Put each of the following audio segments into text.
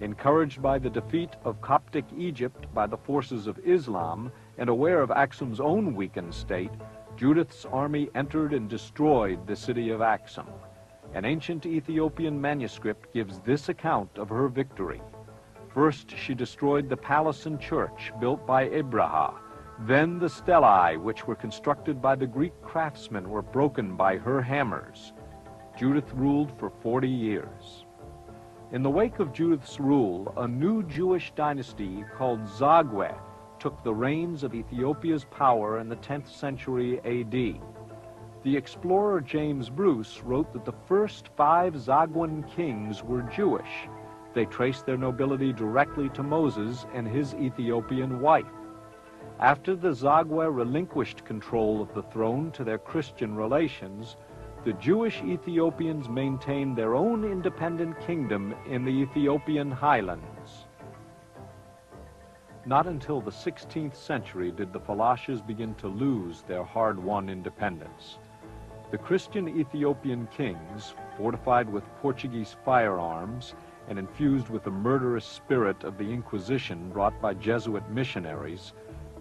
Encouraged by the defeat of Coptic Egypt by the forces of Islam and aware of Axum's own weakened state, Judith's army entered and destroyed the city of Axum. An ancient Ethiopian manuscript gives this account of her victory. First, she destroyed the palace and church built by Abraha. Then the stellae, which were constructed by the Greek craftsmen, were broken by her hammers. Judith ruled for 40 years. In the wake of Judith's rule, a new Jewish dynasty called Zagwe took the reins of Ethiopia's power in the 10th century A.D. The explorer James Bruce wrote that the first 5 Zagwan kings were Jewish. They traced their nobility directly to Moses and his Ethiopian wife. After the Zagwe relinquished control of the throne to their Christian relations, the Jewish Ethiopians maintained their own independent kingdom in the Ethiopian highlands. Not until the 16th century did the Falashas begin to lose their hard-won independence. The Christian Ethiopian kings, fortified with Portuguese firearms and infused with the murderous spirit of the Inquisition brought by Jesuit missionaries,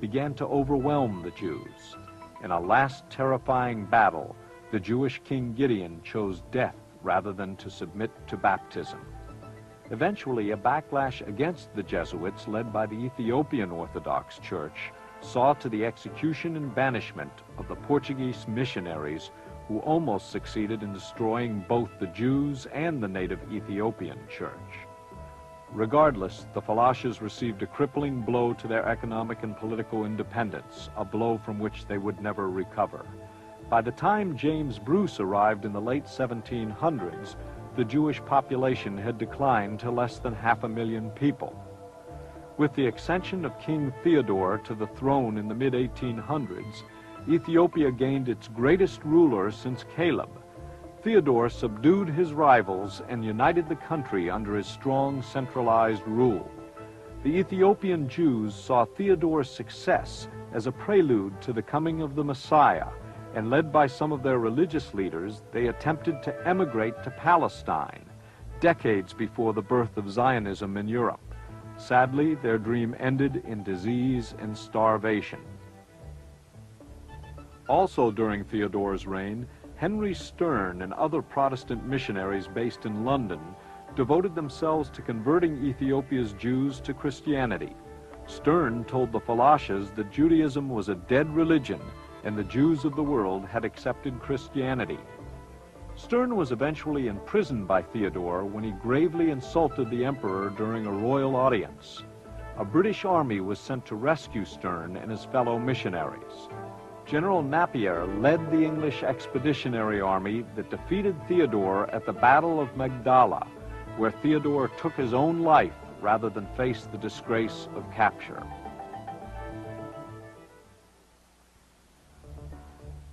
began to overwhelm the Jews. In a last terrifying battle, the Jewish King Gideon chose death rather than to submit to baptism. Eventually, a backlash against the Jesuits, led by the Ethiopian Orthodox Church, saw to the execution and banishment of the Portuguese missionaries who almost succeeded in destroying both the Jews and the native Ethiopian Church. Regardless, the Falashas received a crippling blow to their economic and political independence, a blow from which they would never recover. By the time James Bruce arrived in the late 1700s, the Jewish population had declined to less than 500,000 people. With the accession of King Theodore to the throne in the mid-1800s, Ethiopia gained its greatest ruler since Caleb. Theodore subdued his rivals and united the country under his strong centralized rule. The Ethiopian Jews saw Theodore's success as a prelude to the coming of the Messiah, and led by some of their religious leaders, they attempted to emigrate to Palestine, decades before the birth of Zionism in Europe. Sadly, their dream ended in disease and starvation. Also during Theodore's reign, Henry Stern and other Protestant missionaries based in London devoted themselves to converting Ethiopia's Jews to Christianity. Stern told the Falashas that Judaism was a dead religion and the Jews of the world had accepted Christianity. Stern was eventually imprisoned by Theodore when he gravely insulted the emperor during a royal audience. A British army was sent to rescue Stern and his fellow missionaries. General Napier led the English expeditionary army that defeated Theodore at the Battle of Magdala, where Theodore took his own life rather than face the disgrace of capture.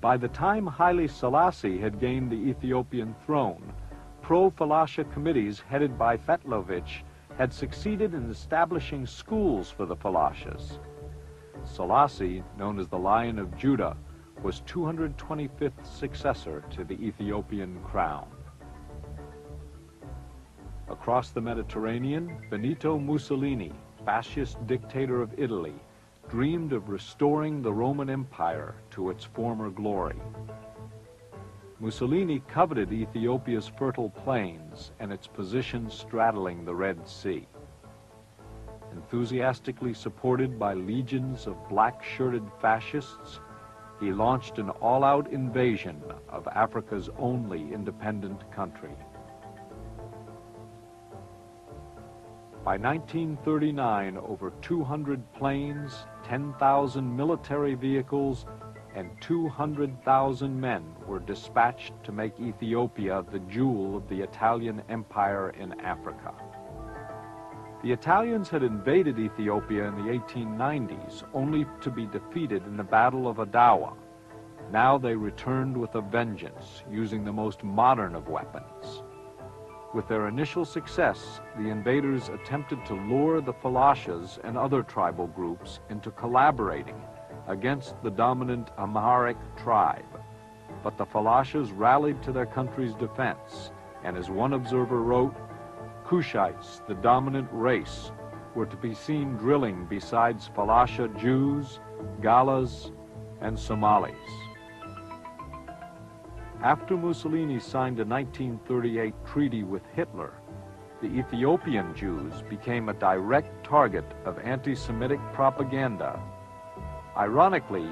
By the time Haile Selassie had gained the Ethiopian throne, pro-Falasha committees headed by Fetlovich had succeeded in establishing schools for the Falashas. Selassie, known as the Lion of Judah, was 225th successor to the Ethiopian crown. Across the Mediterranean, Benito Mussolini, fascist dictator of Italy, dreamed of restoring the Roman Empire to its former glory. Mussolini coveted Ethiopia's fertile plains and its position straddling the Red Sea. Enthusiastically supported by legions of black-shirted fascists, he launched an all-out invasion of Africa's only independent country. By 1939, over 200 planes, 10,000 military vehicles, and 200,000 men were dispatched to make Ethiopia the jewel of the Italian Empire in Africa. The Italians had invaded Ethiopia in the 1890s, only to be defeated in the Battle of Adawa. Now they returned with a vengeance, using the most modern of weapons. With their initial success, the invaders attempted to lure the Falashas and other tribal groups into collaborating against the dominant Amharic tribe. But the Falashas rallied to their country's defense, and as one observer wrote, Cushites, the dominant race, were to be seen drilling besides Falasha Jews, Galas, and Somalis. After Mussolini signed a 1938 treaty with Hitler, the Ethiopian Jews became a direct target of anti-Semitic propaganda. Ironically,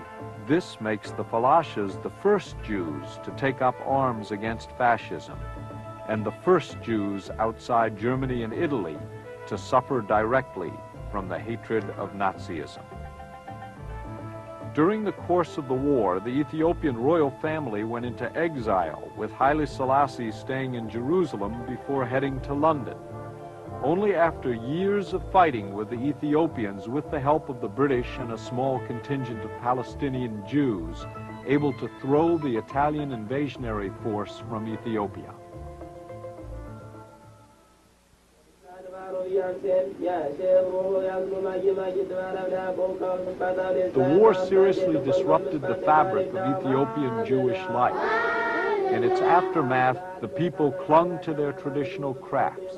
this makes the Falashas the first Jews to take up arms against fascism, and the first Jews outside Germany and Italy to suffer directly from the hatred of Nazism. During the course of the war, the Ethiopian royal family went into exile, with Haile Selassie staying in Jerusalem before heading to London. Only after years of fighting with the Ethiopians, with the help of the British and a small contingent of Palestinian Jews, able to throw the Italian invasionary force from Ethiopia. The war seriously disrupted the fabric of Ethiopian Jewish life. In its aftermath, the people clung to their traditional crafts.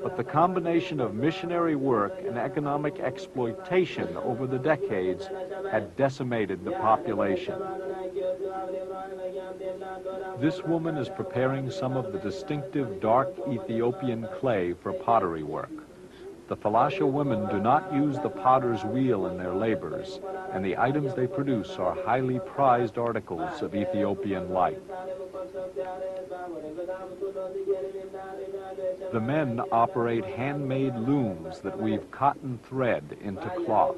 But the combination of missionary work and economic exploitation over the decades had decimated the population. This woman is preparing some of the distinctive dark Ethiopian clay for pottery work. The Falasha women do not use the potter's wheel in their labors, and the items they produce are highly prized articles of Ethiopian life. The men operate handmade looms that weave cotton thread into cloth.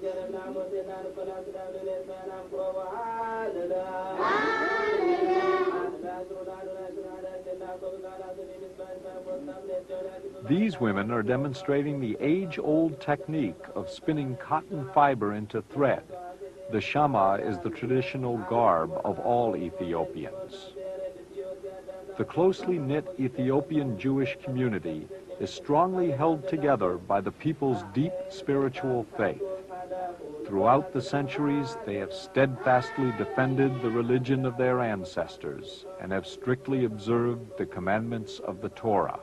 These women are demonstrating the age-old technique of spinning cotton fiber into thread. The shama is the traditional garb of all Ethiopians. The closely knit Ethiopian Jewish community is strongly held together by the people's deep spiritual faith. Throughout the centuries, they have steadfastly defended the religion of their ancestors and have strictly observed the commandments of the Torah.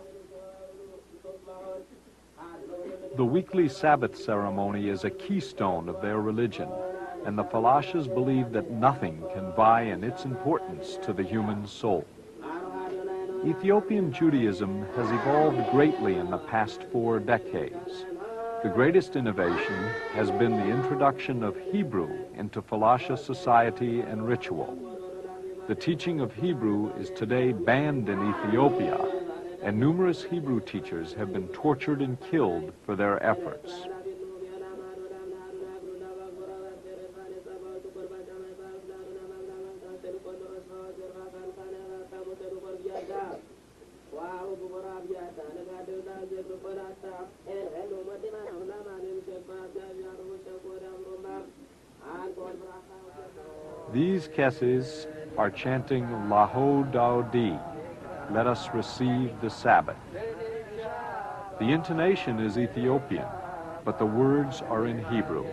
The weekly Sabbath ceremony is a keystone of their religion, and the Falashas believe that nothing can vie in its importance to the human soul. Ethiopian Judaism has evolved greatly in the past 4 decades. The greatest innovation has been the introduction of Hebrew into Falasha society and ritual. The teaching of Hebrew is today banned in Ethiopia, and numerous Hebrew teachers have been tortured and killed for their efforts. These keses are chanting Laho Daudi, let us receive the Sabbath. The intonation is Ethiopian, but the words are in Hebrew.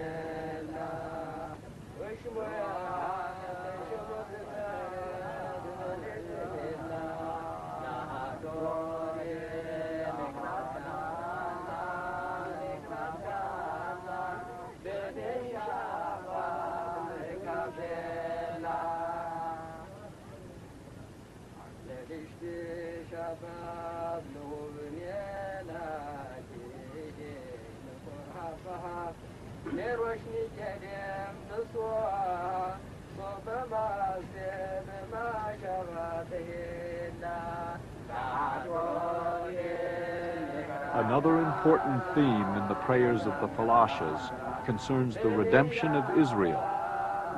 Another important theme in the prayers of the Falashas concerns the redemption of Israel.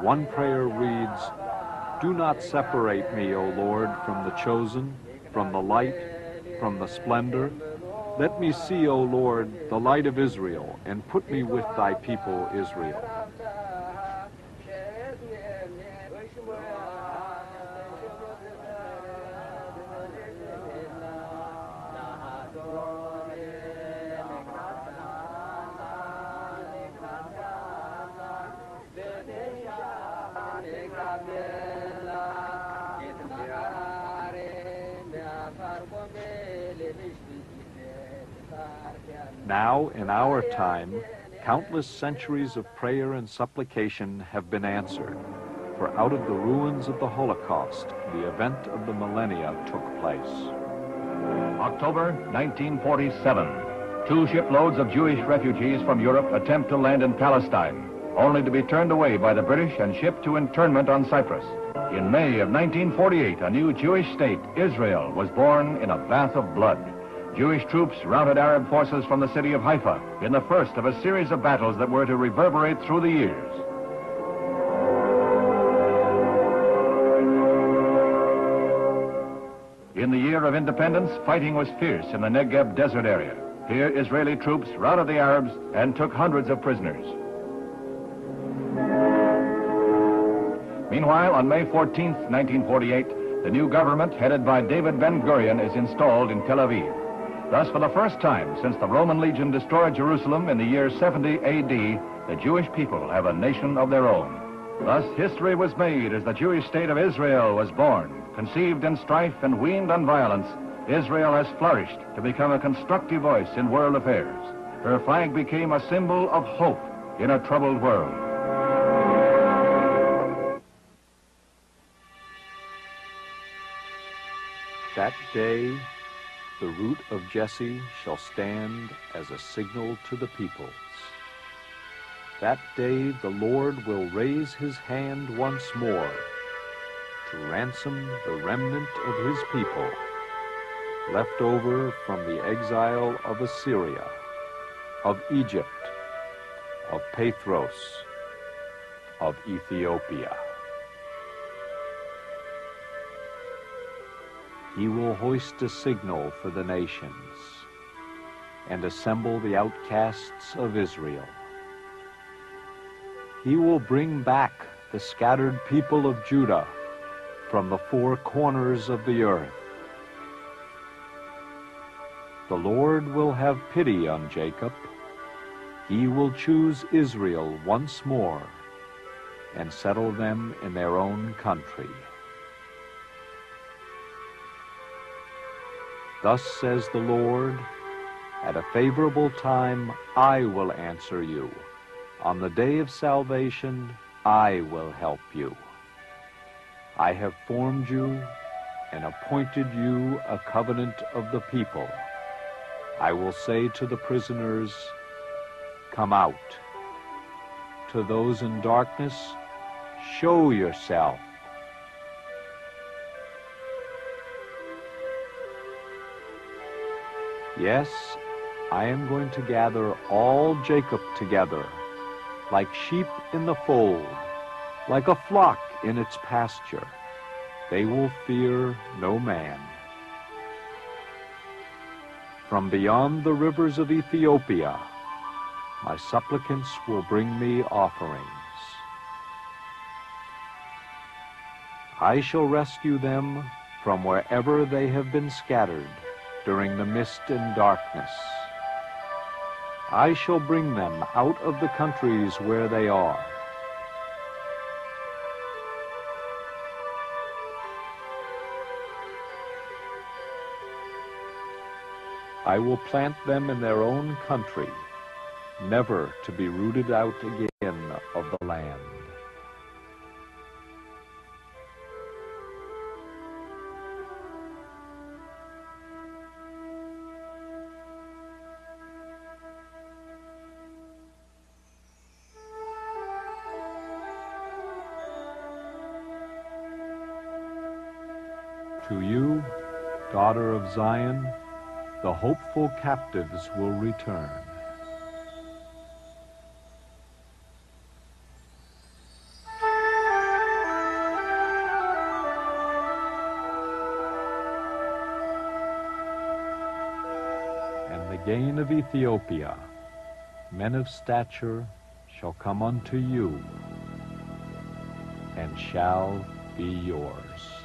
One prayer reads, "Do not separate me, O Lord, from the chosen, from the light, from the splendor. Let me see, O Lord, the light of Israel, and put me with thy people Israel." now, in our time, countless centuries of prayer and supplication have been answered, for out of the ruins of the Holocaust, the event of the millennia took place. October 1947. 2 shiploads of Jewish refugees from Europe attempt to land in Palestine, only to be turned away by the British and shipped to internment on Cyprus. In May of 1948, a new Jewish state, Israel, was born in a bath of blood. Jewish troops routed Arab forces from the city of Haifa in the first of a series of battles that were to reverberate through the years. In the year of independence, fighting was fierce in the Negev desert area. Here, Israeli troops routed the Arabs and took hundreds of prisoners. Meanwhile, on May 14, 1948, the new government headed by David Ben-Gurion is installed in Tel Aviv. Thus, for the first time since the Roman legion destroyed Jerusalem in the year 70 A.D., the Jewish people have a nation of their own. Thus, history was made as the Jewish state of Israel was born. Conceived in strife and weaned on violence, Israel has flourished to become a constructive voice in world affairs. Her flag became a symbol of hope in a troubled world. That day, the root of Jesse shall stand as a signal to the peoples. That day the Lord will raise his hand once more to ransom the remnant of his people, left over from the exile of Assyria, of Egypt, of Pathros, of Ethiopia. He will hoist a signal for the nations and assemble the outcasts of Israel. He will bring back the scattered people of Judah from the 4 corners of the earth. The Lord will have pity on Jacob. He will choose Israel once more and settle them in their own country. Thus says the Lord, at a favorable time I will answer you. On the day of salvation I will help you. I have formed you and appointed you a covenant of the people. I will say to the prisoners, come out. To those in darkness, show yourself. Yes, I am going to gather all Jacob together, like sheep in the fold, like a flock in its pasture. They will fear no man. From beyond the rivers of Ethiopia, my supplicants will bring me offerings. I shall rescue them from wherever they have been scattered during the mist and darkness. I shall bring them out of the countries where they are. I will plant them in their own country, never to be rooted out again of the land. To you, daughter of Zion, the hopeful captives will return. And the gain of Ethiopia, men of stature, shall come unto you, and shall be yours.